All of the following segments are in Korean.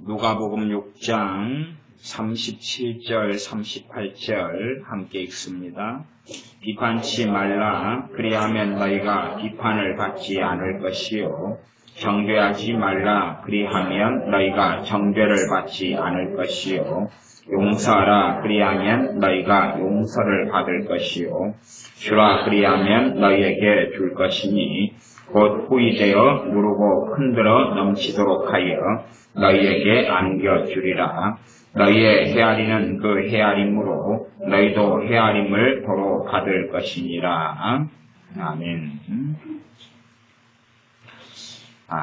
누가복음 6장 37절 38절 함께 읽습니다. 비판치 말라. 그리하면 너희가 비판을 받지 않을 것이요 정죄하지 말라. 그리하면 너희가 정죄를 받지 않을 것이요 용서하라. 그리하면 너희가 용서를 받을 것이요 주라. 그리하면 너희에게 줄 것이니 곧 후이되어 누르고 흔들어 넘치도록 하여 너희에게 안겨주리라. 너희의 헤아리는 그 헤아림으로 너희도 헤아림을 도로 받을 것이니라. 아멘.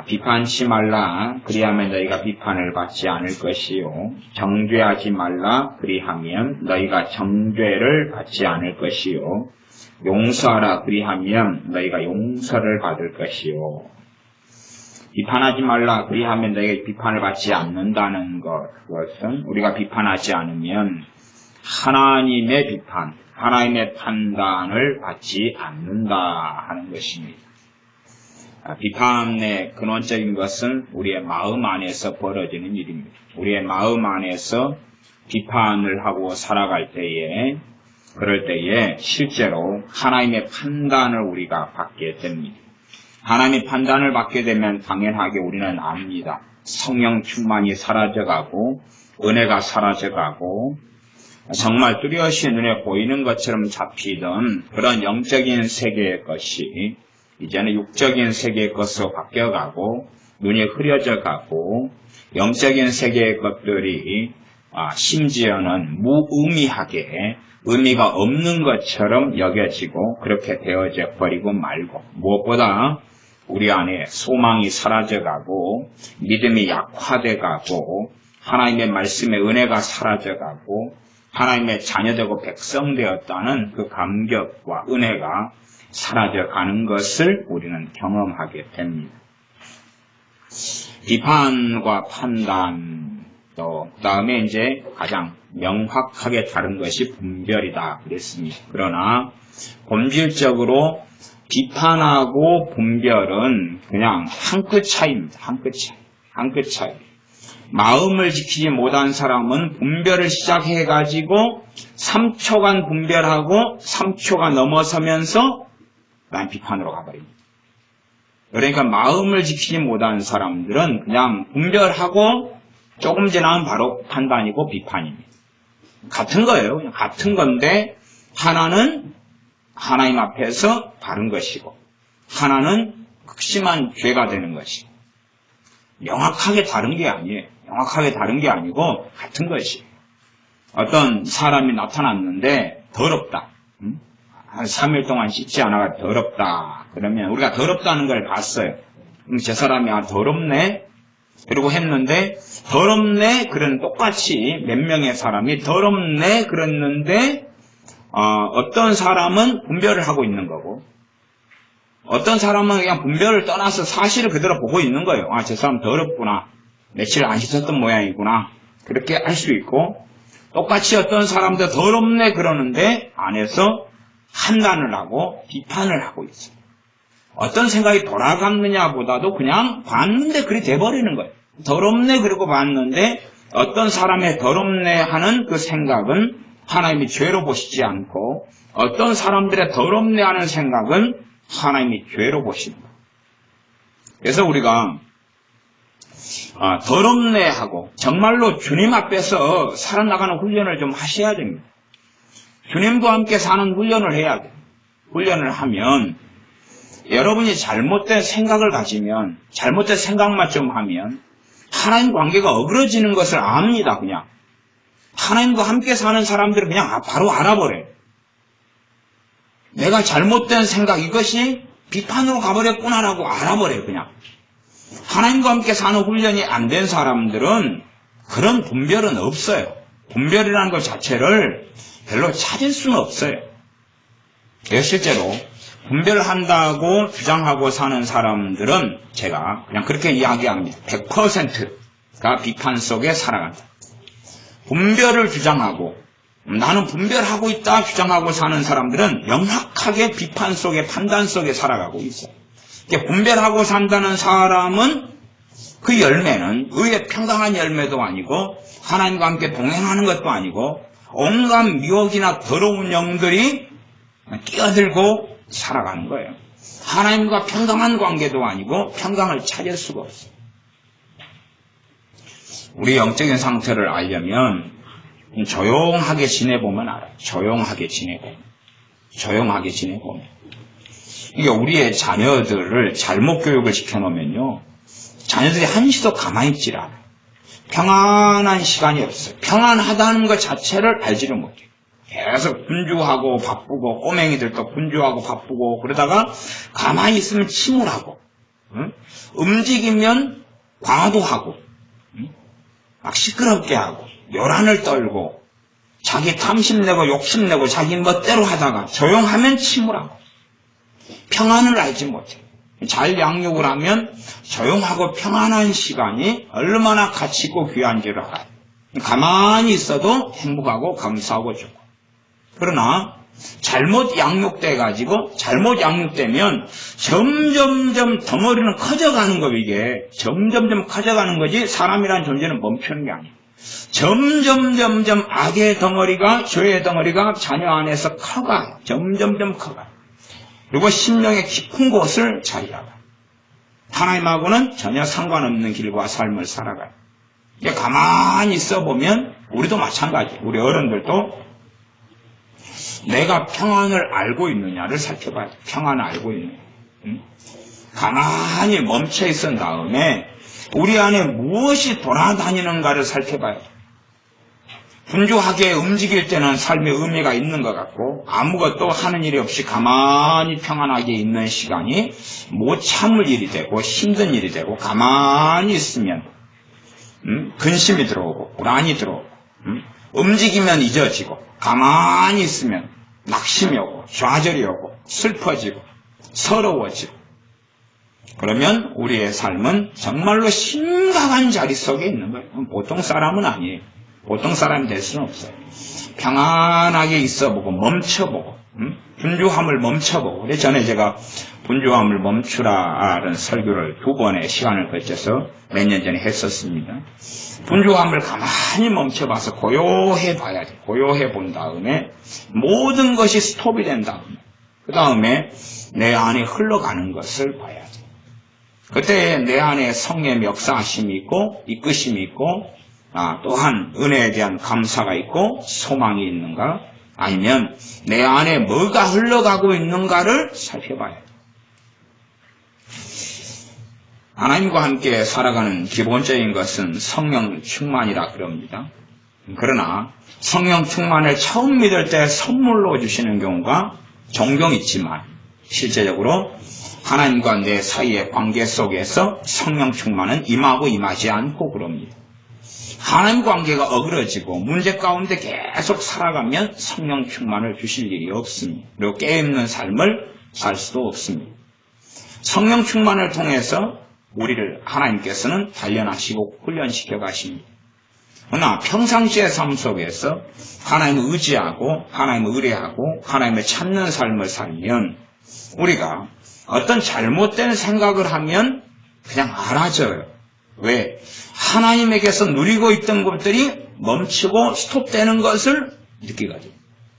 비판치 말라. 그리하면 너희가 비판을 받지 않을 것이요 정죄하지 말라. 그리하면 너희가 정죄를 받지 않을 것이요 용서하라. 그리하면 너희가 용서를 받을 것이요 비판하지 말라. 그리하면 너희가 비판을 받지 않는다는 것은 우리가 비판하지 않으면 하나님의 비판, 하나님의 판단을 받지 않는다 하는 것입니다. 비판의 근원적인 것은 우리의 마음 안에서 벌어지는 일입니다. 우리의 마음 안에서 비판을 하고 살아갈 때에 그럴 때에 실제로 하나님의 판단을 우리가 받게 됩니다. 하나님의 판단을 받게 되면 당연하게 우리는 압니다. 성령 충만이 사라져가고 은혜가 사라져가고 정말 뚜렷이 눈에 보이는 것처럼 잡히던 그런 영적인 세계의 것이 이제는 육적인 세계의 것으로 바뀌어가고 눈이 흐려져가고 영적인 세계의 것들이 심지어는 무의미하게 의미가 없는 것처럼 여겨지고 그렇게 되어져 버리고 말고 무엇보다 우리 안에 소망이 사라져가고 믿음이 약화돼가고 하나님의 말씀의 은혜가 사라져가고 하나님의 자녀되고 백성되었다는 그 감격과 은혜가 사라져가는 것을 우리는 경험하게 됩니다. 비판과 판단 또 그다음에 이제 가장 명확하게 다른 것이 분별이다 그랬습니다. 그러나 본질적으로 비판하고 분별은 그냥 한 끗 차이입니다. 한 끗 차이. 마음을 지키지 못한 사람은 분별을 시작해가지고 3초간 분별하고 3초가 넘어서면서 난 비판으로 가버립니다. 그러니까 마음을 지키지 못한 사람들은 그냥 분별하고 조금 지나면 바로 판단이고 비판입니다. 같은 거예요. 그냥 같은 건데 하나는 하나님 앞에서 바른 것이고 하나는 극심한 죄가 되는 것이고 명확하게 다른 게 아니에요. 명확하게 다른 게 아니고 같은 것이에요. 어떤 사람이 나타났는데 더럽다. 한 3일 동안 씻지 않아가 더럽다. 그러면 우리가 더럽다는 걸 봤어요. 그럼 저 사람이 더럽네. 그리고 했는데 더럽네. 그런 똑같이 몇 명의 사람이 더럽네. 그랬는데 어떤 사람은 분별을 하고 있는 거고 어떤 사람은 그냥 분별을 떠나서 사실을 그대로 보고 있는 거예요. 저 사람 더럽구나. 며칠 안 씻었던 모양이구나. 그렇게 할 수 있고 똑같이 어떤 사람도 더럽네 그러는데 안에서 판단을 하고 비판을 하고 있어요. 어떤 생각이 돌아갔느냐 보다도 그냥 봤는데 그리 돼버리는 거예요. 더럽네 그리고 봤는데 어떤 사람의 더럽네 하는 그 생각은 하나님이 죄로 보시지 않고 어떤 사람들의 더럽네 하는 생각은 하나님이 죄로 보십니다. 그래서 우리가 더럽네 하고 정말로 주님 앞에서 살아나가는 훈련을 좀 하셔야 됩니다. 주님과 함께 사는 훈련을 해야 돼요. 훈련을 하면 여러분이 잘못된 생각을 가지면 잘못된 생각만 좀 하면 하나님 관계가 어그러지는 것을 압니다. 그냥 하나님과 함께 사는 사람들은 그냥 바로 알아버려요. 내가 잘못된 생각 이것이 비판으로 가버렸구나라고 알아버려요. 그냥 하나님과 함께 사는 훈련이 안 된 사람들은 그런 분별은 없어요. 분별이라는 것 자체를 별로 찾을 수는 없어요. 그래서 실제로 분별을 한다고 주장하고 사는 사람들은 제가 그냥 그렇게 이야기합니다. 100%가 비판 속에 살아간다. 분별을 주장하고 나는 분별하고 있다 주장하고 사는 사람들은 명확하게 비판 속에 판단 속에 살아가고 있어요. 분별하고 산다는 사람은 그 열매는 의의 평강한 열매도 아니고 하나님과 함께 동행하는 것도 아니고 온갖 미혹이나 더러운 영들이 끼어들고 살아가는 거예요. 하나님과 평강한 관계도 아니고 평강을 찾을 수가 없어요. 우리 영적인 상태를 알려면 조용하게 지내보면 알아요. 조용하게 지내보면. 이게 우리의 자녀들을 잘못 교육을 시켜놓으면요. 자녀들이 한시도 가만히 있질 않아요. 평안한 시간이 없어요. 평안하다는 것 자체를 알지를 못해요. 계속 분주하고 바쁘고 꼬맹이들도 분주하고 바쁘고 그러다가 가만히 있으면 침울하고 움직이면 과도하고 막 시끄럽게 하고 요란을 떨고 자기 탐심내고 욕심내고 자기 멋대로 하다가 조용하면 침울하고 평안을 알지 못해요. 잘 양육을 하면 조용하고 평안한 시간이 얼마나 가치 있고 귀한지를 알아요. 가만히 있어도 행복하고 감사하고 좋고. 그러나 잘못 양육돼가지고 잘못 양육되면 점점점 덩어리는 커져가는 거 이게 점점점 커져가는 거지 사람이라는 존재는 멈추는 게 아니에요. 점점 악의 덩어리가 죄의 덩어리가 자녀 안에서 커가요. 점점점 커가요. 그리고 심령의 깊은 곳을 자리하고 하나님하고는 전혀 상관없는 길과 삶을 살아가요. 가만히 있어보면 우리도 마찬가지예요. 우리 어른들도 내가 평안을 알고 있느냐를 살펴봐야 돼요. 평안을 알고 있느냐. 가만히 멈춰 있은 다음에 우리 안에 무엇이 돌아다니는가를 살펴봐야 돼요. 분주하게 움직일 때는 삶의 의미가 있는 것 같고 아무것도 하는 일이 없이 가만히 평안하게 있는 시간이 못 참을 일이 되고 힘든 일이 되고 가만히 있으면 근심이 들어오고 불안이 들어오고 움직이면 잊어지고 가만히 있으면 낙심이 오고 좌절이 오고 슬퍼지고 서러워지고 그러면 우리의 삶은 정말로 심각한 자리 속에 있는 거예요. 보통 사람은 아니에요. 보통 사람이 될 수는 없어요. 평안하게 있어보고 멈춰보고 분주함을 멈춰보고 그래서 전에 제가 분주함을 멈추라는 설교를 2번의 시간을 거쳐서 몇 년 전에 했었습니다. 분주함을 가만히 멈춰봐서 고요해 봐야 돼요. 고요해 본 다음에 모든 것이 스톱이 된 다음에 그 다음에 내 안에 흘러가는 것을 봐야 돼요. 그때 내 안에 성령의 역사하심이 있고 이끄심이 있고 또한 은혜에 대한 감사가 있고 소망이 있는가 아니면 내 안에 뭐가 흘러가고 있는가를 살펴봐야 돼요. 하나님과 함께 살아가는 기본적인 것은 성령 충만이라 그럽니다. 그러나 성령 충만을 처음 믿을 때 선물로 주시는 경우가 종종 있지만 실제적으로 하나님과 내 사이의 관계 속에서 성령 충만은 임하고 임하지 않고 그럽니다. 하나님 관계가 어그러지고 문제 가운데 계속 살아가면 성령 충만을 주실 일이 없습니다. 그리고 깨어있는 삶을 살 수도 없습니다. 성령 충만을 통해서 우리를 하나님께서는 단련하시고 훈련시켜 가십니다. 그러나 평상시의 삶 속에서 하나님을 의지하고 하나님을 의뢰하고 하나님을 찾는 삶을 살면 우리가 어떤 잘못된 생각을 하면 그냥 알아져요. 왜? 하나님에게서 누리고 있던 것들이 멈추고 스톱되는 것을 느끼거든요.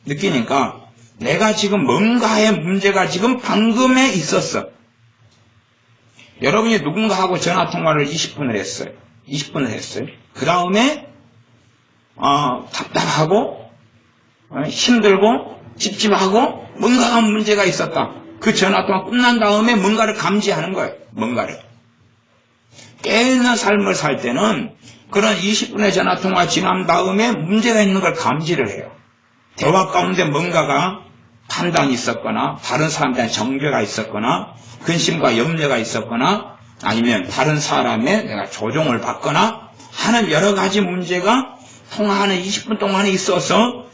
느끼니까 내가 지금 뭔가의 문제가 지금 방금에 있었어. 여러분이 누군가하고 전화통화를 20분을 했어요. 20분을 했어요. 그 다음에 답답하고 힘들고 찝찝하고 뭔가가 문제가 있었다. 그 전화통화 끝난 다음에 뭔가를 감지하는 거예요. 뭔가를. 깨어있는 삶을 살 때는 그런 20분의 전화통화 지난 다음에 문제가 있는 걸 감지를 해요. 대화 가운데 뭔가가 판단이 있었거나 다른 사람들한테 정죄가 있었거나 근심과 염려가 있었거나 아니면 다른 사람의 내가 조종을 받거나 하는 여러 가지 문제가 통화하는 20분 동안에 있어서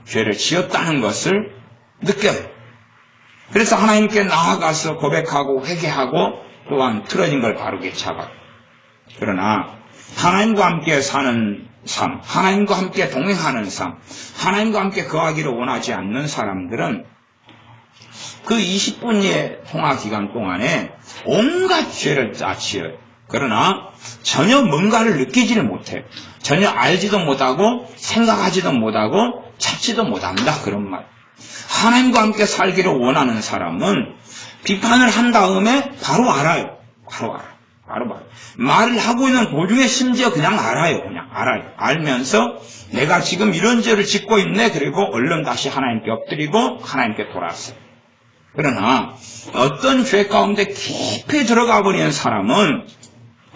죄를 지었다는 것을 느껴요. 그래서 하나님께 나아가서 고백하고 회개하고 또한 틀어진 걸 바르게 잡아요. 그러나 하나님과 함께 사는 삶, 하나님과 함께 동행하는 삶, 하나님과 함께 거하기를 원하지 않는 사람들은 그 20분의 통화 기간 동안에 온갖 죄를 다 지어요. 그러나 전혀 뭔가를 느끼지를 못해요. 전혀 알지도 못하고 생각하지도 못하고 찾지도 못한다. 그런 말. 하나님과 함께 살기를 원하는 사람은 비판을 한 다음에 바로 알아요. 바로 알아요. 말을 하고 있는 도중에 심지어 그냥 알아요. 알면서 내가 지금 이런 죄를 짓고 있네. 그리고 얼른 다시 하나님께 엎드리고 하나님께 돌아왔어요. 그러나 어떤 죄 가운데 깊이 들어가 버리는 사람은,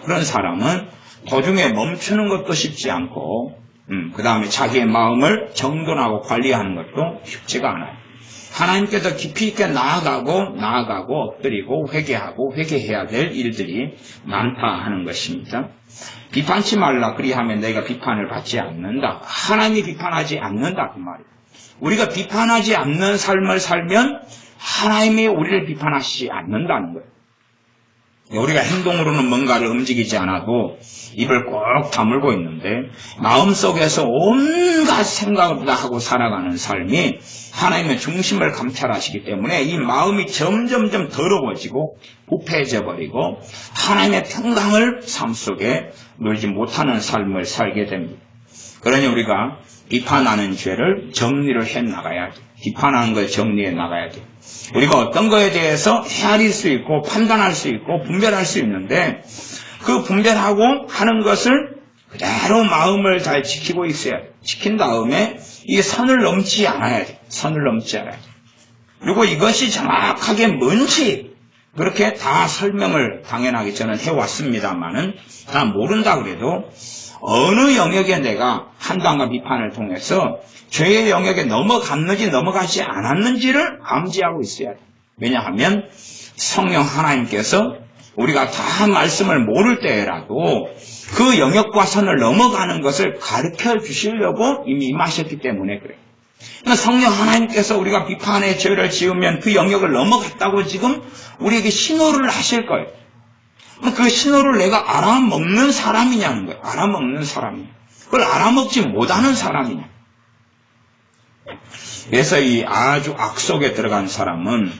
그런 사람은 도중에 멈추는 것도 쉽지 않고 그 다음에 자기의 마음을 정돈하고 관리하는 것도 쉽지가 않아요. 하나님께서 깊이 있게 나아가고 엎드리고 회개해야 될 일들이 많다 하는 것입니다. 비판치 말라 그리하면 너희가 비판을 받지 않는다. 하나님이 비판하지 않는다 그 말이에요. 우리가 비판하지 않는 삶을 살면 하나님이 우리를 비판하시지 않는다는 거예요. 우리가 행동으로는 뭔가를 움직이지 않아도 입을 꼭 다물고 있는데 마음속에서 온갖 생각을 다 하고 살아가는 삶이 하나님의 중심을 감찰하시기 때문에 이 마음이 점점점 더러워지고 부패해져 버리고 하나님의 평강을 삶 속에 누리지 못하는 삶을 살게 됩니다. 그러니 우리가 비판하는 죄를 정리를 해 나가야 돼. 비판하는 걸 정리해 나가야 돼. 우리가 어떤 거에 대해서 헤아릴 수 있고 판단할 수 있고 분별할 수 있는데 그 분별하고 하는 것을 그대로 마음을 잘 지키고 있어야 돼. 지킨 다음에 이 선을 넘지 않아야 돼. 그리고 이것이 정확하게 뭔지 그렇게 다 설명을 당연하게 저는 해왔습니다만은 다 모른다 그래도 어느 영역에 내가 판단과 비판을 통해서 죄의 영역에 넘어갔는지 넘어가지 않았는지를 감지하고 있어야 돼. 왜냐하면 성령 하나님께서 우리가 다 말씀을 모를 때라도 그 영역과 선을 넘어가는 것을 가르쳐 주시려고 이미 임하셨기 때문에 그래요. 그러니까 성령 하나님께서 우리가 비판의 죄를 지으면 그 영역을 넘어갔다고 지금 우리에게 신호를 하실 거예요. 그 신호를 내가 알아먹는 사람이냐는 거예요. 알아먹는 사람이냐. 그걸 알아먹지 못하는 사람이냐. 그래서 이 아주 악 속에 들어간 사람은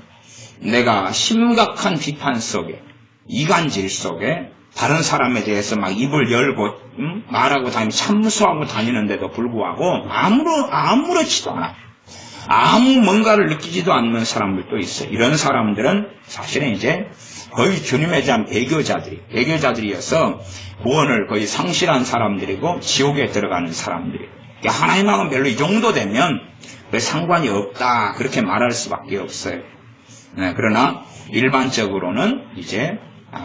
내가 심각한 비판 속에, 이간질 속에 다른 사람에 대해서 막 입을 열고 말하고 다니며 참수하고 다니는데도 불구하고 아무렇지도 않아요. 아무 뭔가를 느끼지도 않는 사람들도 있어요. 이런 사람들은 사실은 이제 거의 주님에 대한 배교자들이어서 구원을 거의 상실한 사람들이고 지옥에 들어가는 사람들이에요. 그러니까 하나님하고는 별로 이 정도 되면 상관이 없다 그렇게 말할 수밖에 없어요. 네, 그러나 일반적으로는 이제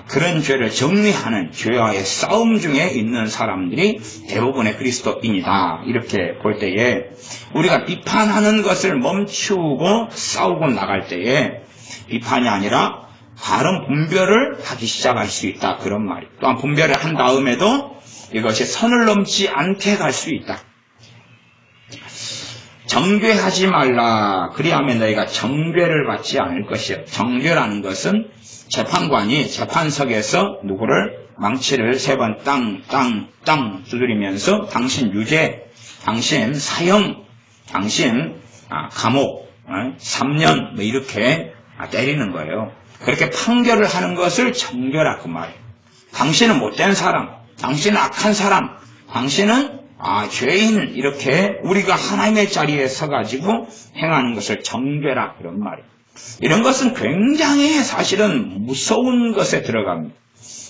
그런 죄를 정리하는 죄와의 싸움 중에 있는 사람들이 대부분의 그리스도인이다 이렇게 볼 때에 우리가 비판하는 것을 멈추고 싸우고 나갈 때에 비판이 아니라 바른 분별을 하기 시작할 수 있다 그런 말이에요. 또한 분별을 한 다음에도 이것이 선을 넘지 않게 갈 수 있다. 정죄하지 말라 그리하면 너희가 정죄를 받지 않을 것이요. 정죄라는 것은 재판관이 재판석에서 누구를 망치를 3번 땅 두드리면서 당신 유죄, 당신 사형, 당신 감옥 3년 뭐 이렇게 때리는 거예요. 그렇게 판결을 하는 것을 정죄라 그 말이에요. 당신은 못된 사람, 당신은 악한 사람, 당신은 죄인 이렇게 우리가 하나님의 자리에 서가지고 행하는 것을 정죄라 그런 말이에요. 이런 것은 굉장히 사실은 무서운 것에 들어갑니다.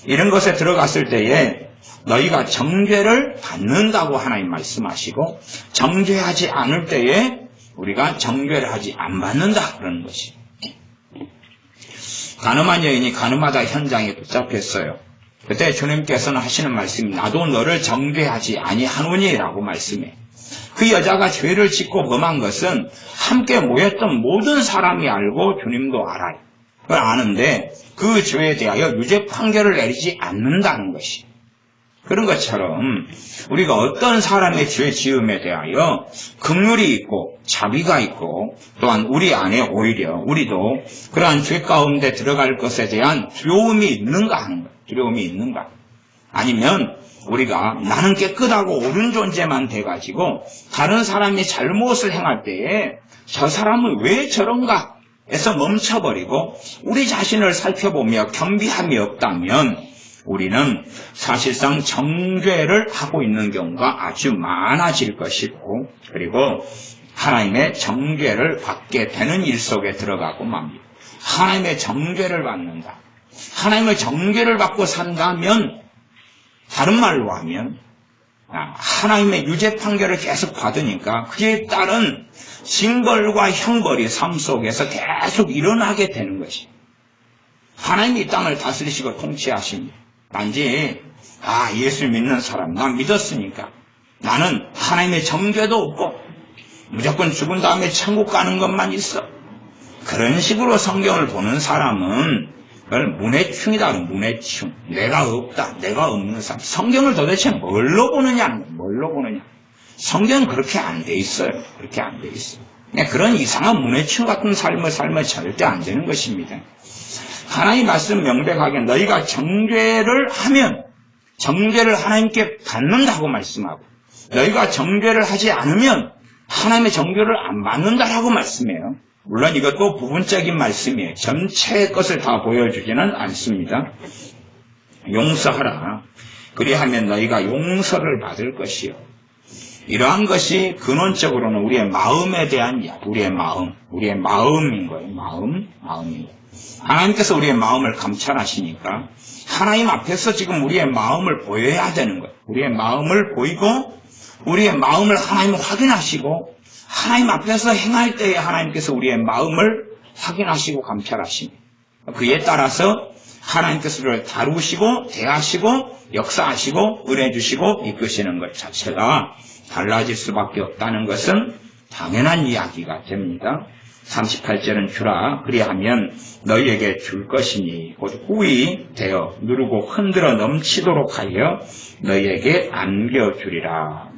이런 것에 들어갔을 때에 너희가 정죄를 받는다고 하나님 말씀하시고 정죄하지 않을 때에 우리가 정죄를 하지 안 받는다 그러는 것이. 가늠한 여인이 가늠하다 현장에 붙잡혔어요. 그때 주님께서는 하시는 말씀이 나도 너를 정죄하지 아니하노니 라고 말씀해. 그 여자가 죄를 짓고 범한 것은 함께 모였던 모든 사람이 알고 주님도 알아요. 그걸 아는데 그 죄에 대하여 유죄 판결을 내리지 않는다는 것이. 그런 것처럼 우리가 어떤 사람의 죄 지음에 대하여 긍휼이 있고 자비가 있고 또한 우리 안에 오히려 우리도 그러한 죄 가운데 들어갈 것에 대한 두려움이 있는가 하는 거예요. 두려움이 있는가. 아니면 우리가 나는 깨끗하고 옳은 존재만 돼가지고 다른 사람이 잘못을 행할 때에 저 사람은 왜 저런가 해서 멈춰버리고 우리 자신을 살펴보며 겸비함이 없다면 우리는 사실상 정죄를 하고 있는 경우가 아주 많아질 것이고, 그리고 하나님의 정죄를 받게 되는 일 속에 들어가고 맙니다. 하나님의 정죄를 받는다. 하나님의 정죄를 받고 산다면, 다른 말로 하면 하나님의 유죄 판결을 계속 받으니까 그에 따른 징벌과 형벌이 삶 속에서 계속 일어나게 되는 것이. 하나님이 이 땅을 다스리시고 통치하십니다. 단지 예수 믿는 사람, 난 믿었으니까 나는 하나님의 정죄도 없고 무조건 죽은 다음에 천국 가는 것만 있어. 그런 식으로 성경을 보는 사람은 그걸 문해충이다. 문해충. 내가 없다. 내가 없는 사람. 성경을 도대체 뭘로 보느냐? 성경은 그렇게 안 돼 있어요. 그렇게 안 돼 있어요. 그런 이상한 문해충 같은 삶을 살면 절대 안 되는 것입니다. 하나님 말씀 명백하게 너희가 정죄를 하면 정죄를 하나님께 받는다고 말씀하고, 너희가 정죄를 하지 않으면 하나님의 정죄를 안 받는다라고 말씀해요. 물론 이것도 부분적인 말씀이에요. 전체의 것을 다 보여주지는 않습니다. 용서하라. 그리하면 너희가 용서를 받을 것이요. 이러한 것이 근원적으로는 우리의 마음에 대한 이야기, 우리의 마음인 거예요. 마음인 거예요. 하나님께서 우리의 마음을 감찰하시니까 하나님 앞에서 지금 우리의 마음을 보여야 되는 거예요. 우리의 마음을 보이고 우리의 마음을 하나님 확인하시고, 하나님 앞에서 행할 때에 하나님께서 우리의 마음을 확인하시고 감찰하십니다. 그에 따라서 하나님께서 우리를 다루시고 대하시고 역사하시고 은혜 주시고 이끄시는 것 자체가 달라질 수밖에 없다는 것은 당연한 이야기가 됩니다. 38절은 주라. 그리하면 너희에게 줄 것이니 곧 후히 되어 누르고 흔들어 넘치도록 하여 너희에게 안겨주리라.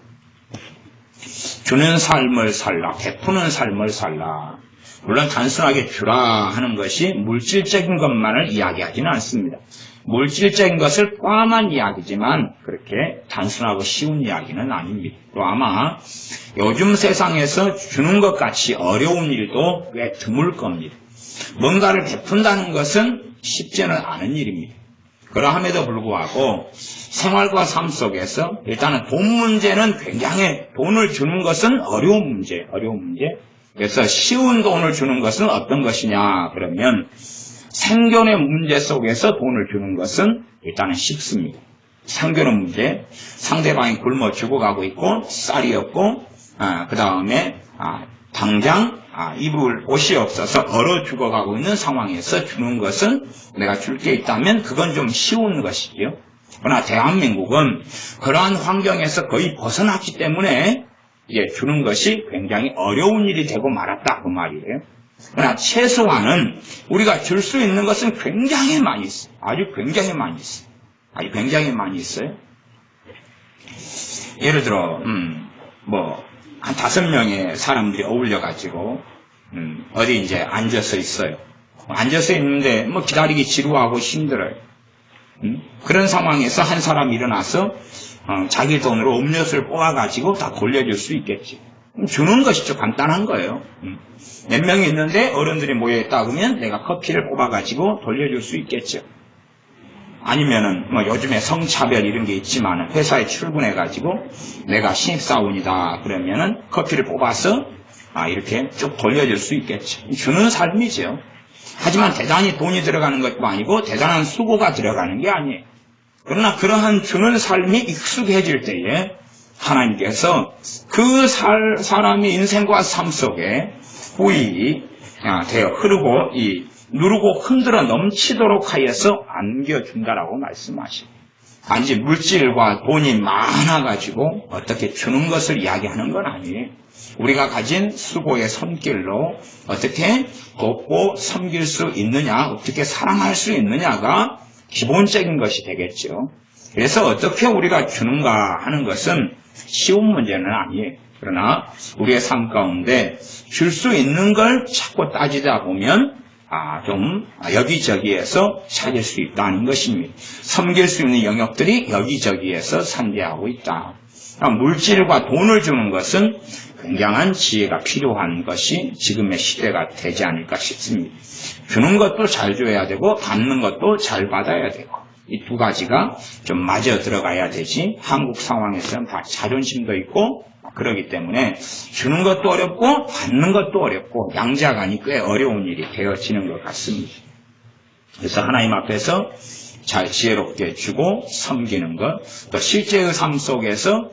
주는 삶을 살라. 베푸는 삶을 살라. 물론 단순하게 주라 하는 것이 물질적인 것만을 이야기하지는 않습니다. 물질적인 것을 포함한 이야기지만 그렇게 단순하고 쉬운 이야기는 아닙니다. 또 아마 요즘 세상에서 주는 것 같이 어려운 일도 꽤 드물 겁니다. 뭔가를 베푼다는 것은 쉽지는 않은 일입니다. 그러함에도 불구하고 생활과 삶 속에서 일단은 돈 문제는 굉장히, 돈을 주는 것은 어려운 문제. 그래서 쉬운 돈을 주는 것은 어떤 것이냐 그러면 생존의 문제 속에서 돈을 주는 것은 일단은 쉽습니다. 생존의 문제, 상대방이 굶어 죽어가고 있고 쌀이 없고 그 다음에 당장 입을 옷이 없어서 얼어 죽어가고 있는 상황에서 주는 것은 내가 줄 게 있다면 그건 좀 쉬운 것이지요. 그러나 대한민국은 그러한 환경에서 거의 벗어났기 때문에 주는 것이 굉장히 어려운 일이 되고 말았다 그 말이에요. 그러나 최소한은 우리가 줄 수 있는 것은 굉장히 많이 있어요. 아주 굉장히 많이 있어요. 예를 들어 한 5명의 사람들이 어울려가지고 어디 이제 앉아서 있어요. 앉아서 있는데 기다리기 지루하고 힘들어요. 그런 상황에서 한 사람이 일어나서 자기 돈으로 음료수를 뽑아가지고 다 돌려줄 수 있겠지. 주는 것이 좀 간단한 거예요. 몇 명이 있는데 어른들이 모여있다 그러면 내가 커피를 뽑아가지고 돌려줄 수 있겠죠. 아니면은 요즘에 성차별 이런 게 있지만 회사에 출근해가지고 내가 신입사원이다 그러면은 커피를 뽑아서 이렇게 쭉 돌려줄 수 있겠죠. 주는 삶이죠. 하지만 대단히 돈이 들어가는 것도 아니고 대단한 수고가 들어가는 게 아니에요. 그러나 그러한 주는 삶이 익숙해질 때에 하나님께서 그 사람의 인생과 삶 속에 후이 되어 흐르고 누르고 흔들어 넘치도록 하여서 안겨준다라고 말씀하십니다. 단지 물질과 돈이 많아가지고 어떻게 주는 것을 이야기하는 건 아니에요. 우리가 가진 수고의 손길로 어떻게 돕고 섬길 수 있느냐, 어떻게 사랑할 수 있느냐가 기본적인 것이 되겠죠. 그래서 어떻게 우리가 주는가 하는 것은 쉬운 문제는 아니에요. 그러나 우리의 삶 가운데 줄 수 있는 걸 찾고 따지다 보면 좀 여기저기에서 찾을 수 있다는 것입니다. 섬길 수 있는 영역들이 여기저기에서 산재하고 있다. 물질과 돈을 주는 것은 굉장한 지혜가 필요한 것이 지금의 시대가 되지 않을까 싶습니다. 주는 것도 잘 줘야 되고 받는 것도 잘 받아야 되고 이 두 가지가 좀 맞아 들어가야 되지. 한국 상황에서는 다 자존심도 있고 그러기 때문에 주는 것도 어렵고 받는 것도 어렵고 양자간이 꽤 어려운 일이 되어지는 것 같습니다. 그래서 하나님 앞에서 잘 지혜롭게 주고 섬기는 것, 또 실제의 삶 속에서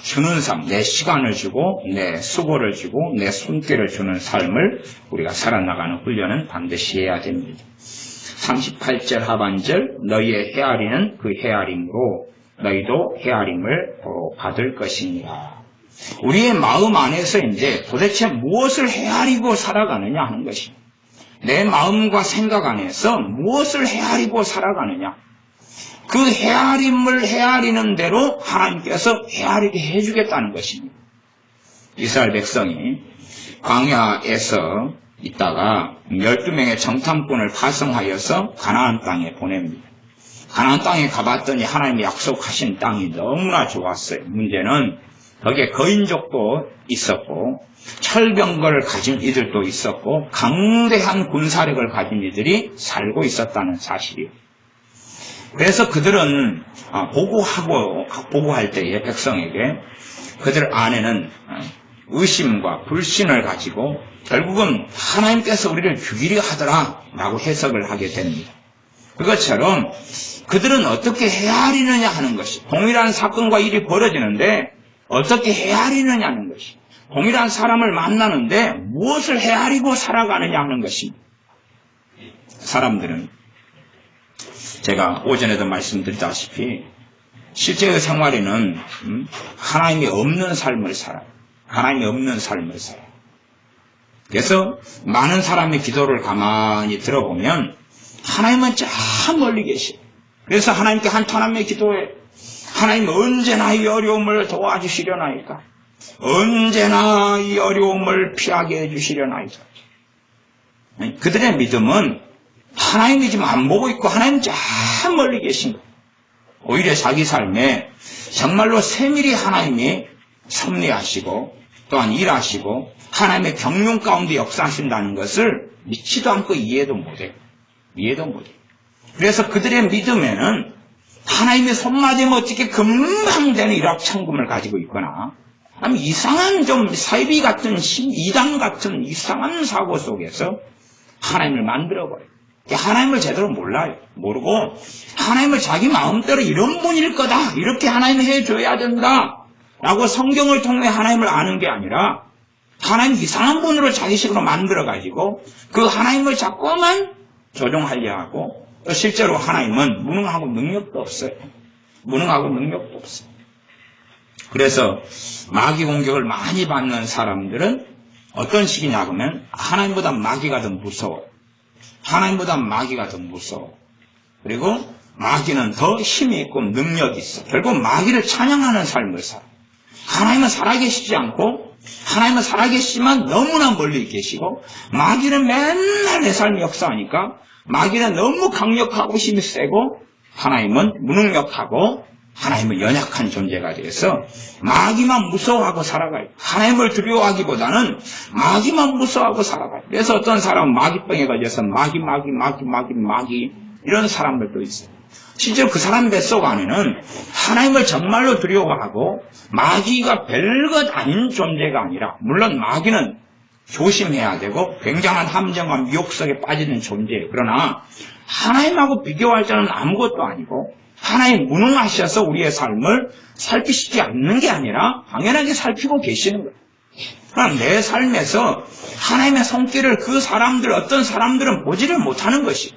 주는 삶, 내 시간을 주고 내 수고를 주고 내 손길을 주는 삶을 우리가 살아나가는 훈련은 반드시 해야 됩니다. 38절 하반절, 너희의 헤아리는 그 헤아림으로 너희도 헤아림을 받을 것이니라. 우리의 마음 안에서 이제 도대체 무엇을 헤아리고 살아가느냐 하는 것입니다. 내 마음과 생각 안에서 무엇을 헤아리고 살아가느냐. 그 헤아림을 헤아리는 대로 하나님께서 헤아리게 해주겠다는 것입니다. 이스라엘 백성이 광야에서 있다가 12명의 정탐꾼을 파송하여서 가나안 땅에 보냅니다. 가나안 땅에 가봤더니 하나님이 약속하신 땅이 너무나 좋았어요. 문제는 거기에 거인족도 있었고 철병거를 가진 이들도 있었고 강대한 군사력을 가진 이들이 살고 있었다는 사실이에요. 그래서 그들은 보고할 때에 백성에게 그들 안에는 의심과 불신을 가지고 결국은 하나님께서 우리를 죽이려 하더라 라고 해석을 하게 됩니다. 그것처럼 그들은 어떻게 헤아리느냐 하는 것이, 동일한 사건과 일이 벌어지는데 어떻게 헤아리느냐 하는 것이, 동일한 사람을 만나는데 무엇을 헤아리고 살아가느냐 하는 것입니다. 사람들은 제가 오전에도 말씀드렸다시피 실제의 생활에는 하나님이 없는 삶을 살아요. 하나님이 없는 삶을 살아요. 그래서 많은 사람의 기도를 가만히 들어보면 하나님은 저 멀리 계시요. 그래서 하나님께 한탄하며 기도해. 하나님 언제나 이 어려움을 도와주시려나이까. 언제나 이 어려움을 피하게 해주시려나이까. 그들의 믿음은 하나님이 지금 안 보고 있고 하나님 저 멀리 계신 거예요. 오히려 자기 삶에 정말로 세밀히 하나님이 섭리하시고 또한 일하시고 하나님의 경륜 가운데 역사하신다는 것을 믿지도 않고 이해도 못해요. 그래서 그들의 믿음에는 하나님의 손맞으면 어떻게 금방 되는 일확천금을 가지고 있거나 아니면 이상한 좀 사이비 같은 이단 같은 이상한 사고 속에서 하나님을 만들어버려요. 하나님을 제대로 몰라요. 모르고 하나님을 자기 마음대로 이런 분일 거다. 이렇게 하나님이 해줘야 된다. 라고 성경을 통해 하나님을 아는 게 아니라 하나님 이상한 분으로 자기식으로 만들어가지고 그 하나님을 자꾸만 조종하려 하고 또 실제로 하나님은 무능하고 능력도 없어요. 그래서 마귀 공격을 많이 받는 사람들은 어떤 식이냐 그러면 하나님보다 마귀가 더 무서워. 그리고 마귀는 더 힘이 있고 능력이 있어. 결국 마귀를 찬양하는 삶을 살아. 하나님은 살아계시지 않고 하나님은 살아계시지만 너무나 멀리 계시고 마귀는 맨날 내 삶에 역사하니까 마귀는 너무 강력하고 힘이 세고 하나님은 무능력하고 하나님은 연약한 존재가 돼서 마귀만 무서워하고 살아가요. 하나님을 두려워하기보다는 마귀만 무서워하고 살아가요. 그래서 어떤 사람은 마귀병에 걸려서 마귀 이런 사람들도 있어요. 실제로 그 사람 뱃속 안에는 하나님을 정말로 두려워하고 마귀가 별것 아닌 존재가 아니라 물론 마귀는 조심해야 되고 굉장한 함정과 미혹 속에 빠지는 존재예요. 그러나 하나님하고 비교할 때는 아무것도 아니고 하나님 무능하셔서 우리의 삶을 살피시지 않는 게 아니라 당연하게 살피고 계시는 거예요. 그럼 내 삶에서 하나님의 손길을 어떤 사람들은 보지를 못하는 것이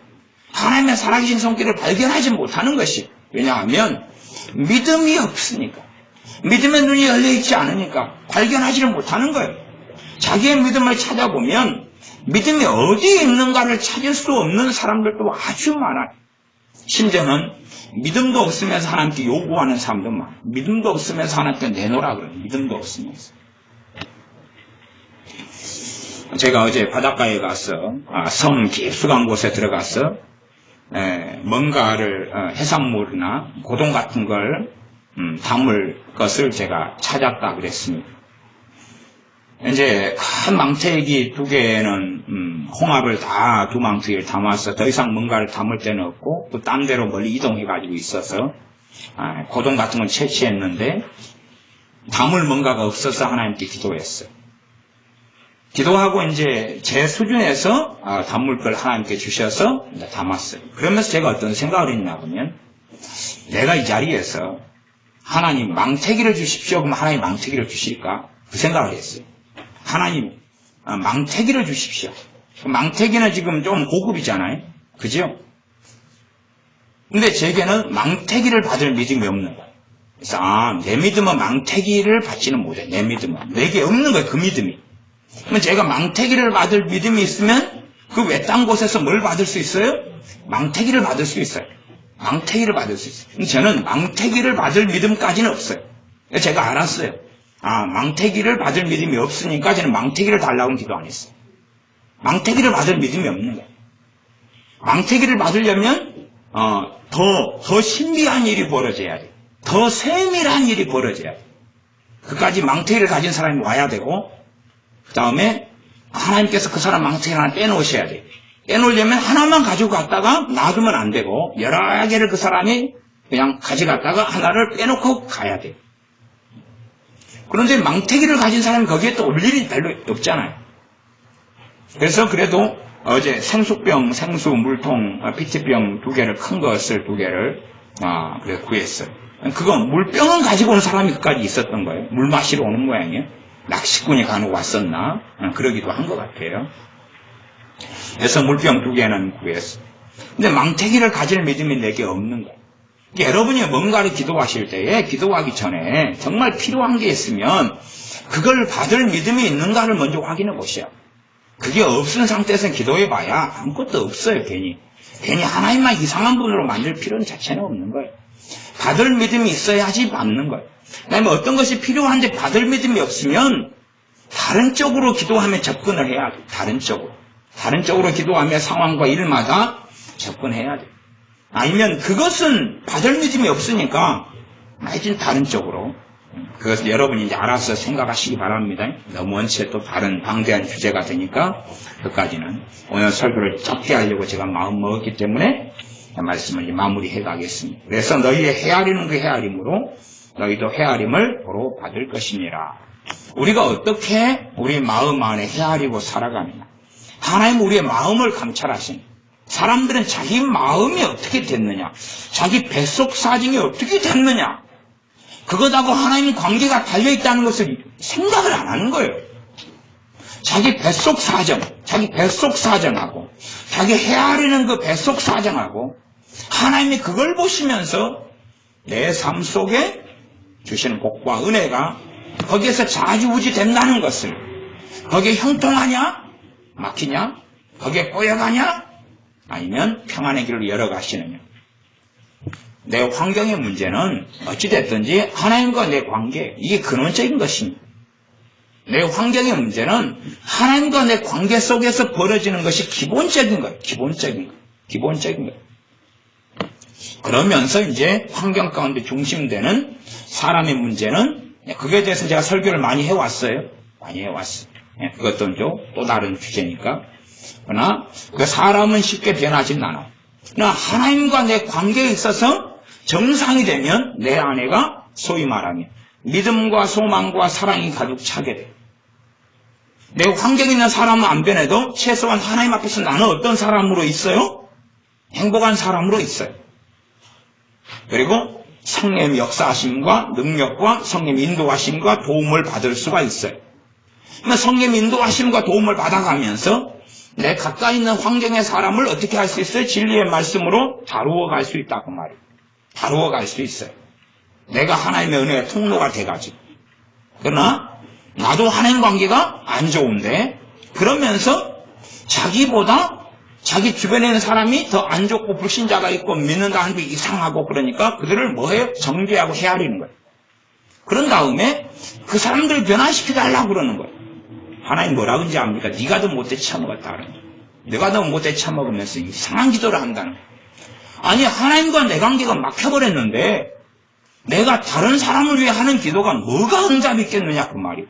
하나님의 살아계신 손길을 발견하지 못하는 것이 왜냐하면 믿음이 없으니까 믿음의 눈이 열려있지 않으니까 발견하지를 못하는 거예요. 자기의 믿음을 찾아보면 믿음이 어디에 있는가를 찾을 수 없는 사람들도 아주 많아요. 심지어는 믿음도 없으면서 하나님께 요구하는 사람도 많아요. 믿음도 없으면서 하나님께 내놓으라 그래요. 믿음도 없으면서. 제가 어제 바닷가에 가서 섬 깊숙한 곳에 들어가서 뭔가를 해산물이나 고동 같은 걸 담을 것을 제가 찾았다 그랬습니다. 이제 큰 망태기 2개는 홍합을 다 두 망태기를 담아서 더 이상 뭔가를 담을 데는 없고 또 딴 데로 멀리 이동해가지고 있어서 고동 같은 건 채취했는데 담을 뭔가가 없어서 하나님께 기도했어요. 기도하고 이제 제 수준에서 담을 걸 하나님께 주셔서 담았어요. 그러면서 제가 어떤 생각을 했냐면 내가 이 자리에서 하나님 망태기를 주십시오. 그러면 하나님 망태기를 주실까? 그 생각을 했어요. 하나님 망태기를 주십시오. 망태기는 지금 좀 고급이잖아요. 그죠? 근데 제게는 망태기를 받을 믿음이 없는 거예요. 그래서 내 믿음은 망태기를 받지는 못해. 내 믿음은. 내게 없는 거예요. 그 믿음이. 그러면 제가 망태기를 받을 믿음이 있으면 그 외딴 곳에서 뭘 받을 수 있어요? 망태기를 받을 수 있어요. 망태기를 받을 수 있어요. 저는 망태기를 받을 믿음까지는 없어요. 제가 알았어요. 망태기를 받을 믿음이 없으니까 저는 망태기를 달라고는 기도 안 했어요. 망태기를 받을 믿음이 없는 거예요. 망태기를 받으려면 더 신비한 일이 벌어져야 돼요. 더 세밀한 일이 벌어져야 돼요. 그까지 망태기를 가진 사람이 와야 되고 그 다음에 하나님께서 그 사람 망태기를 하나 빼놓으셔야 돼요. 빼놓으려면 하나만 가지고 갔다가 놔두면 안 되고 여러 개를 그 사람이 그냥 가져갔다가 하나를 빼놓고 가야 돼요. 그런데 망태기를 가진 사람이 거기에 또 올 일이 별로 없잖아요. 그래서 그래도 어제 생수병, 생수, 물통, PT병 2개를 큰 것을 2개를 그래 구했어요. 그건 물병은 가지고 온 사람이 그까지 있었던 거예요. 물 마시러 오는 모양이에요. 낚시꾼이 간혹 왔었나? 그러기도 한 것 같아요. 그래서 물병 2개는 구했어요. 근데 망태기를 가질 믿음이 내게 없는 거예요. 여러분이 뭔가를 기도하실 때에 기도하기 전에 정말 필요한 게 있으면 그걸 받을 믿음이 있는가를 먼저 확인해 보셔요. 그게 없은 상태에서 기도해 봐야 아무것도 없어요. 괜히 하나님만 이상한 분으로 만들 필요는 자체는 없는 거예요. 받을 믿음이 있어야지 받는 거예요. 그다음에 어떤 것이 필요한데 받을 믿음이 없으면 다른 쪽으로 기도하며 접근을 해야 돼요. 다른 쪽으로 기도하며 상황과 일마다 접근해야 돼요. 아니면 그것은 받을 믿음이 없으니까 하여튼 다른 쪽으로 그것을 여러분이 이제 알아서 생각하시기 바랍니다. 너무 원체 또 다른 방대한 주제가 되니까 그까지는 오늘 설교를 짧게 하려고 제가 마음 먹었기 때문에 말씀을 이제 마무리해 가겠습니다. 그래서 너희의 헤아리는 그 헤아림으로 너희도 헤아림을 도로 받을 것이니라. 우리가 어떻게 우리 마음 안에 헤아리고 살아가느냐. 하나님 우리의 마음을 감찰하십니다. 사람들은 자기 마음이 어떻게 됐느냐, 자기 뱃속 사정이 어떻게 됐느냐, 그것하고 하나님 관계가 달려있다는 것을 생각을 안 하는 거예요. 자기 뱃속 사정, 자기 뱃속 사정하고 자기 헤아리는 그 뱃속 사정하고 하나님이 그걸 보시면서 내 삶 속에 주시는 복과 은혜가 거기에서 좌지우지 된다는 것을, 거기에 형통하냐 막히냐, 거기에 꼬여가냐 아니면 평안의 길을 열어가시느냐. 내 환경의 문제는 어찌됐든지 하나님과 내 관계, 이게 근원적인 것입니다. 내 환경의 문제는 하나님과 내 관계 속에서 벌어지는 것이 기본적인 거예요. 기본적인 거예요. 그러면서 이제 환경 가운데 중심되는 사람의 문제는, 그거에 대해서 제가 설교를 많이 해왔어요. 그것도 또 다른 주제니까. 그러나 그 사람은 쉽게 변하진 않아요. 그러나 하나님과 내 관계에 있어서 정상이 되면 내 안에가 소위 말하면 믿음과 소망과 사랑이 가득 차게 돼요. 내 환경에 있는 사람은 안 변해도 최소한 하나님 앞에서 나는 어떤 사람으로 있어요? 행복한 사람으로 있어요. 그리고 성령의 역사하심과 능력과 성령의 인도하심과 도움을 받을 수가 있어요. 그러면 성령의 인도하심과 도움을 받아가면서 내 가까이 있는 환경의 사람을 어떻게 할 수 있어요? 진리의 말씀으로 다루어 갈 수 있다 그 말이에요. 다루어 갈 수 있어요. 내가 하나님의 은혜의 통로가 돼가지고. 그러나 나도 하나님 관계가 안 좋은데 그러면서 자기보다 자기 주변에 있는 사람이 더 안 좋고 불신자가 있고 믿는다 하는 게 이상하고 그러니까 그들을 뭐해요? 정죄하고 헤아리는 거예요. 그런 다음에 그 사람들을 변화시켜달라고 그러는 거예요. 하나님 뭐라 그런지 압니까? 네가 더 못돼 처먹었다 그러는 거예요. 네가 더 못돼 처먹으면서 이상한 기도를 한다는 거예요. 아니 하나님과 내 관계가 막혀버렸는데 내가 다른 사람을 위해 하는 기도가 뭐가 응답이 있겠느냐 그 말이에요.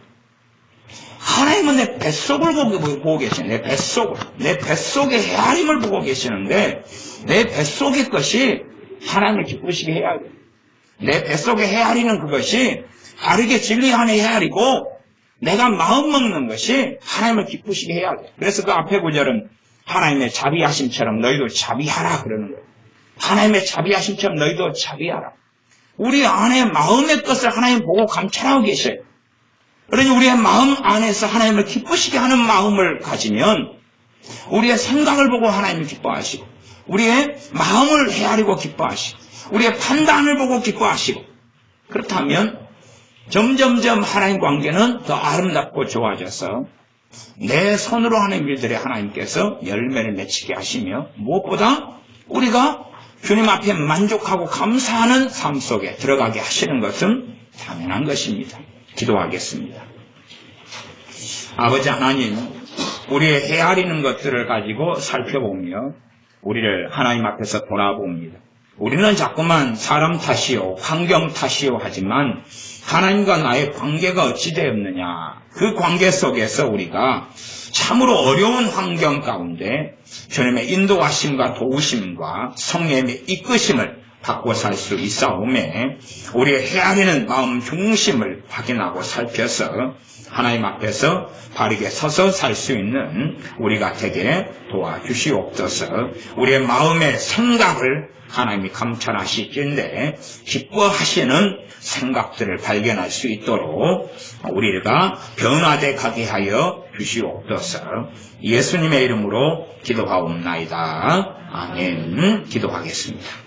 하나님은 내 뱃속을 보고 계시네. 내 뱃속을. 내 뱃속의 헤아림을 보고 계시는데 내 뱃속의 것이 하나님을 기쁘시게 해야 돼. 내 뱃속에 헤아리는 그것이 바르게 진리하는 헤아리고 내가 마음 먹는 것이 하나님을 기쁘시게 해야 돼. 그래서 그 앞에 구절은 하나님의 자비하심처럼 너희도 자비하라 그러는 거예요. 하나님의 자비하심처럼 너희도 자비하라. 우리 안에 마음의 것을 하나님 보고 감찰하고 계셔요. 그러니 우리의 마음 안에서 하나님을 기쁘시게 하는 마음을 가지면 우리의 생각을 보고 하나님을 기뻐하시고 우리의 마음을 헤아리고 기뻐하시고 우리의 판단을 보고 기뻐하시고 그렇다면 점점점 하나님 관계는 더 아름답고 좋아져서 내 손으로 하는 일들에 하나님께서 열매를 맺히게 하시며 무엇보다 우리가 주님 앞에 만족하고 감사하는 삶 속에 들어가게 하시는 것은 당연한 것입니다. 기도하겠습니다. 아버지 하나님, 우리의 헤아리는 것들을 가지고 살펴보며 우리를 하나님 앞에서 돌아봅니다. 우리는 자꾸만 사람 탓이요, 환경 탓이요 하지만 하나님과 나의 관계가 어찌 되었느냐. 그 관계 속에서 우리가 참으로 어려운 환경 가운데 주님의 인도하심과 도우심과 성령의 이끄심을 받고 살 수 있사오매 우리의 헤아리는 마음 중심을 확인하고 살펴서 하나님 앞에서 바르게 서서 살 수 있는 우리가 되게 도와주시옵소서. 우리의 마음의 생각을 하나님이 감찰하시기인데 기뻐하시는 생각들을 발견할 수 있도록 우리가 변화돼 가게 하여 주시옵소서. 예수님의 이름으로 기도하옵나이다. 아멘. 기도하겠습니다.